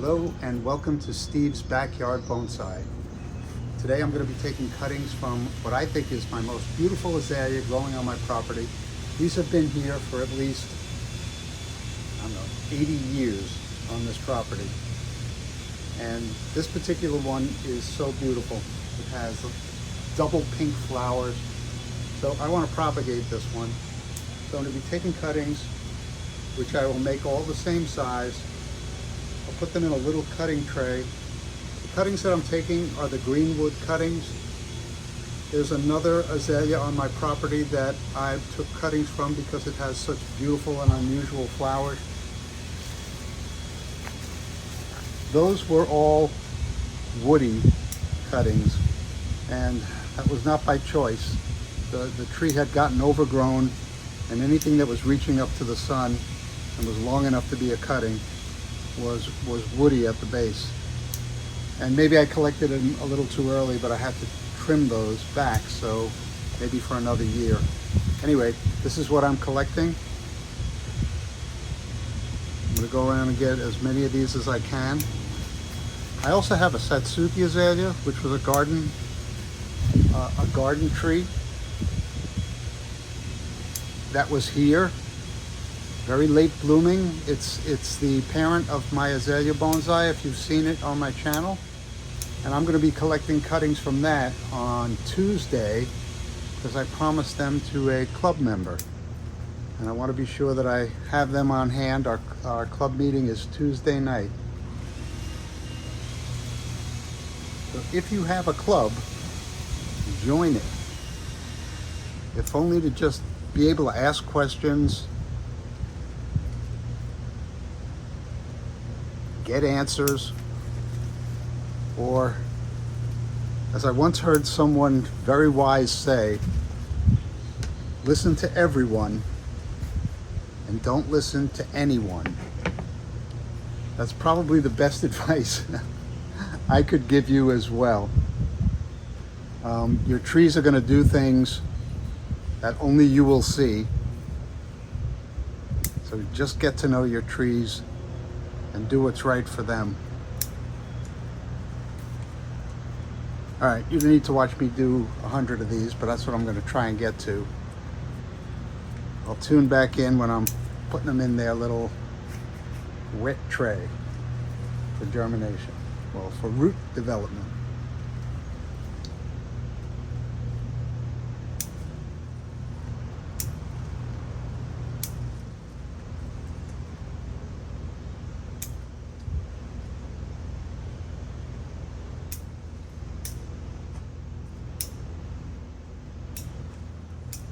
Hello and welcome to Steve's Backyard Bonsai. Today I'm going to be taking cuttings from what I think is my most beautiful azalea growing on my property. These have been here for at least, I don't know, 80 years on this property. And this particular one is so beautiful. It has double pink flowers. So I want to propagate this one. So I'm going to be taking cuttings, which I will make all the same size. I'll put them in a little cutting tray. The cuttings that I'm taking are the greenwood cuttings. There's another azalea on my property that I took cuttings from because it has such beautiful and unusual flowers. Those were all woody cuttings, and that was not by choice. The tree had gotten overgrown, and anything that was reaching up to the sun and was long enough to be a cutting was woody at the base. And maybe I collected them a little too early, but I had to trim those back, so maybe for another year. Anyway, this is what I'm collecting. I'm going to go around and get as many of these as I can. I also have a Satsuki Azalea, which was a garden tree that was here. Very late blooming. It's the parent of my Azalea Bonsai, if you've seen it on my channel. And I'm going to be collecting cuttings from that on Tuesday because I promised them to a club member. And I want to be sure that I have them on hand. Our club meeting is Tuesday night. So if you have a club, join it. If only to just be able to ask questions, get answers, or as I once heard someone very wise say, listen to everyone and don't listen to anyone. That's probably the best advice I could give you as well. Your trees are going to do things that only you will see. So just get to know your trees and do what's right for them. All right, you don't need to watch me do 100 of these, but that's what I'm going to try and get to. I'll tune back in when I'm putting them in their little wet tray for germination, well, for root development.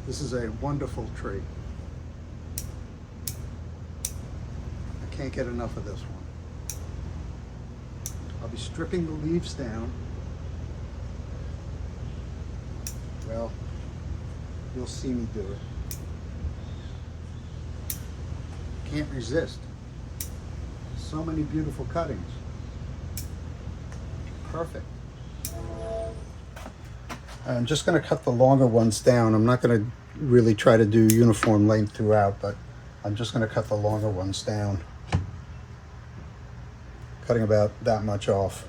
This is a wonderful tree. I can't get enough of this one. I'll be stripping the leaves down. Well, you'll see me do it. Can't resist. So many beautiful cuttings. Perfect. I'm just going to cut the longer ones down. I'm not going to really try to do uniform length throughout, but I'm just going to cut the longer ones down. Cutting about that much off.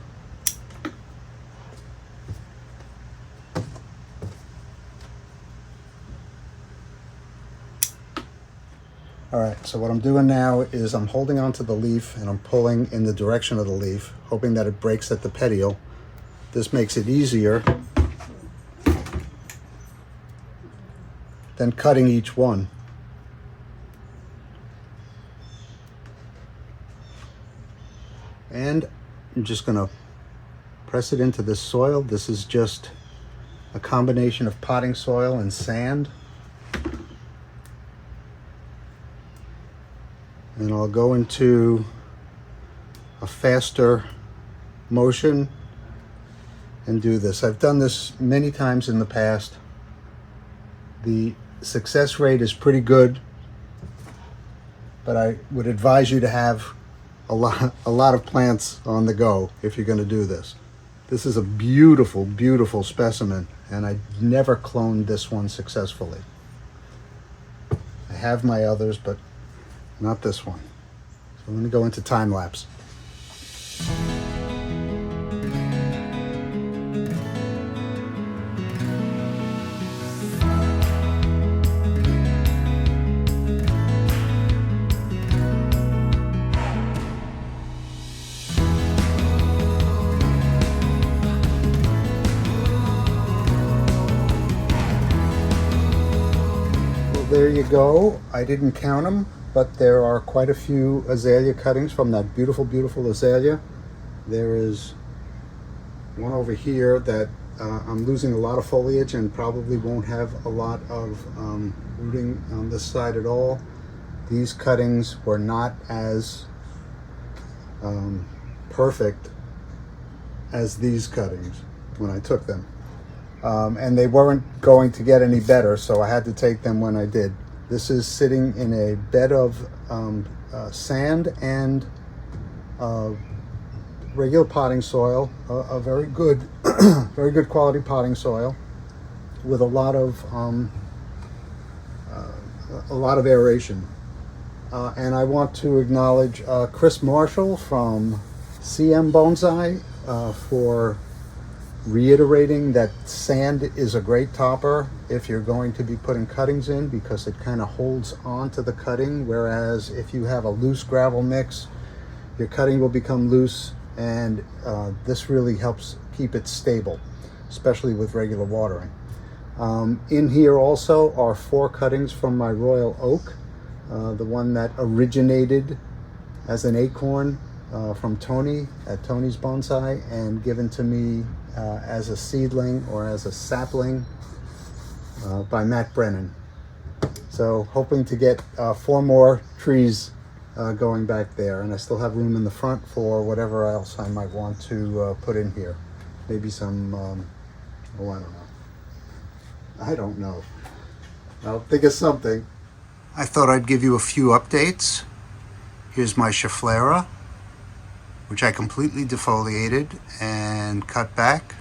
All right, so what I'm doing now is I'm holding onto the leaf and I'm pulling in the direction of the leaf, hoping that it breaks at the petiole. This makes it easier than cutting each one. And I'm just gonna press it into this soil. This is just a combination of potting soil and sand. And I'll go into a faster motion and do this. I've done this many times in the past. The success rate is pretty good, but I would advise you to have a lot of plants on the go if you're going to do this. This is a beautiful, beautiful specimen, and I never cloned this one successfully. I have my others, but not this one. So I'm going to go into time lapse. you go. I didn't count them, but there are quite a few azalea cuttings from that beautiful, beautiful azalea. There is one over here that I'm losing a lot of foliage and probably won't have a lot of rooting on this side at all. These cuttings were not as perfect as these cuttings when I took them. And they weren't going to get any better, so I had to take them when I did. This is sitting in a bed of sand and regular potting soil, a very good, very good quality potting soil, with a lot of aeration. And I want to acknowledge Chris Marshall from CM Bonsai for reiterating that sand is a great topper if you're going to be putting cuttings in, because it kind of holds on to the cutting, whereas if you have a loose gravel mix, your cutting will become loose, and this really helps keep it stable, especially with regular watering. In here also are 4 cuttings from my royal oak, the one that originated as an acorn from Tony at Tony's Bonsai and given to me as a seedling or as a sapling by Matt Brennan. So hoping to get 4 more trees going back there, and I still have room in the front for whatever else I might want to put in here. Maybe some, I don't know. I'll think of something. I thought I'd give you a few updates. Here's my Schefflera, which I completely defoliated and cut back.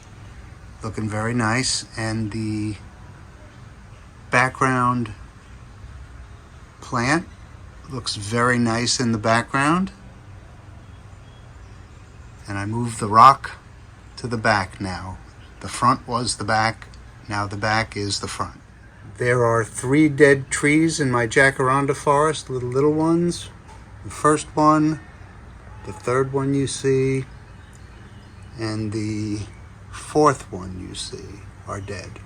Looking very nice, and the background plant looks very nice in the background. And I moved the rock to the back now. The front was the back, now the back is the front. There are 3 dead trees in my jacaranda forest, little ones. The first one, the third one you see, and the 4th one you see are dead.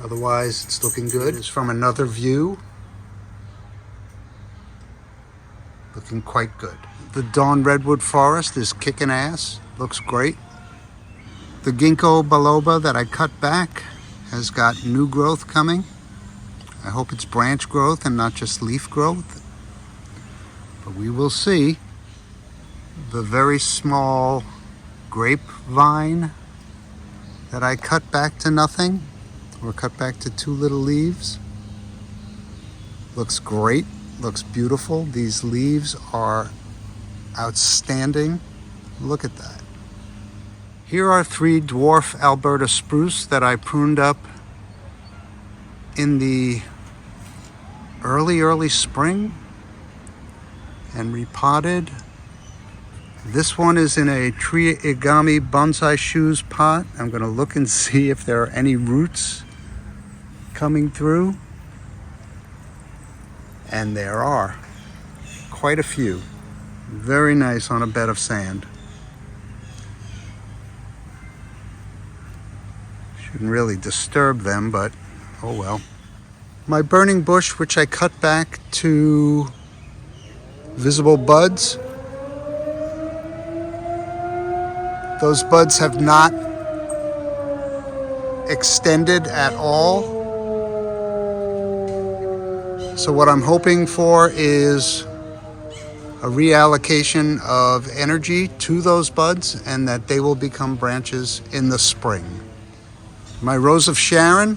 Otherwise, it's looking good. It's from another view. Looking quite good. The Dawn Redwood Forest is kicking ass. Looks great. The ginkgo biloba that I cut back has got new growth coming. I hope it's branch growth and not just leaf growth. But we will see. The very small grapevine that I cut back to nothing, or cut back to 2 little leaves, looks great, looks beautiful. These leaves are outstanding. Look at that. Here are 3 dwarf Alberta spruce that I pruned up in the early spring and repotted. This one is in a Tree Igami Bonsai Shoes pot. I'm going to look and see if there are any roots coming through. And there are quite a few. Very nice on a bed of sand. Shouldn't really disturb them, but oh well. My burning bush, which I cut back to visible buds. Those buds have not extended at all. So what I'm hoping for is a reallocation of energy to those buds, and that they will become branches in the spring. My Rose of Sharon,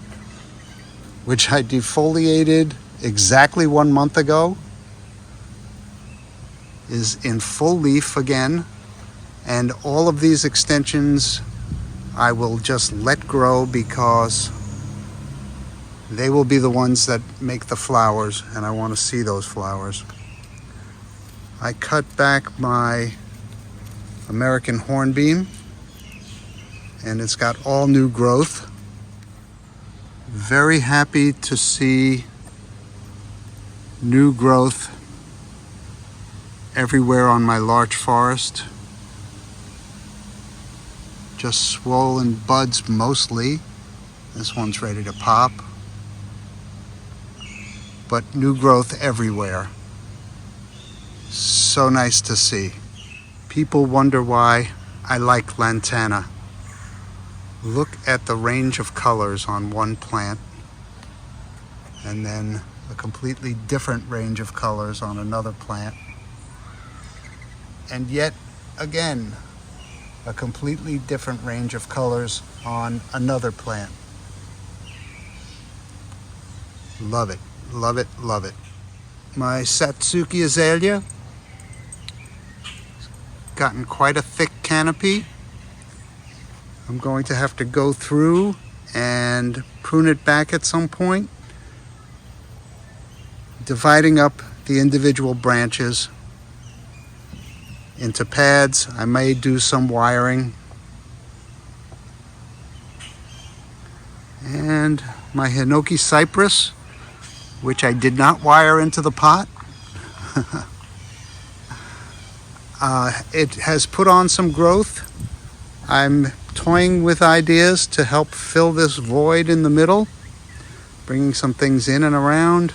which I defoliated exactly 1 month ago, is in full leaf again. And all of these extensions I will just let grow, because they will be the ones that make the flowers, and I want to see those flowers. I cut back my American hornbeam, and it's got all new growth. Very happy to see new growth everywhere on my larch forest. Just swollen buds mostly. This one's ready to pop. but new growth everywhere. So nice to see. People wonder why I like lantana. Look at the range of colors on one plant, and then a completely different range of colors on another plant. And yet, again, a completely different range of colors on another plant. Love it, love it, love it. My Satsuki Azalea, gotten quite a thick canopy. I'm going to have to go through and prune it back at some point, dividing up the individual branches into pads. I may do some wiring. And my Hinoki cypress, which I did not wire into the pot. It has put on some growth. I'm toying with ideas to help fill this void in the middle, bringing some things in and around,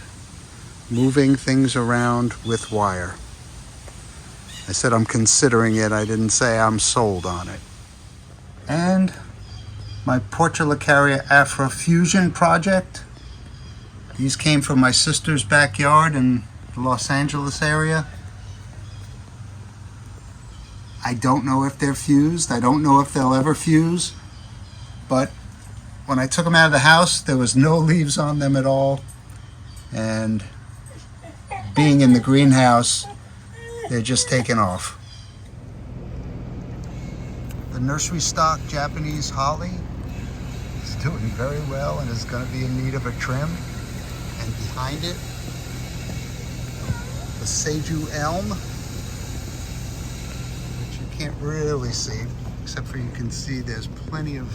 moving things around with wire. I said I'm considering it. I didn't say I'm sold on it. And my Portulacaria Afrofusion project. These came from my sister's backyard in the Los Angeles area. I don't know if they're fused. I don't know if they'll ever fuse. But when I took them out of the house, there was no leaves on them at all. And being in the greenhouse, they're just taking off. The nursery stock Japanese holly is doing very well and is going to be in need of a trim. And behind it, the Seiju elm, which you can't really see, except for you can see there's plenty of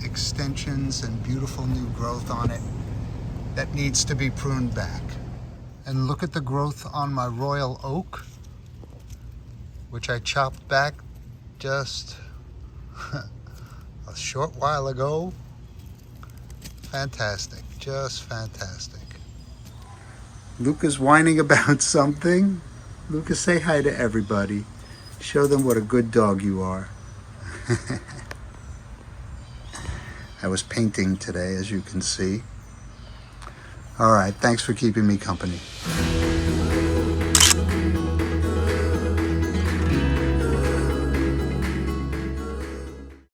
extensions and beautiful new growth on it that needs to be pruned back. And look at the growth on my royal oak, which I chopped back just a short while ago. Fantastic, just fantastic. Luca's whining about something. Luca, say hi to everybody. Show them what a good dog you are. I was painting today, as you can see. All right, thanks for keeping me company.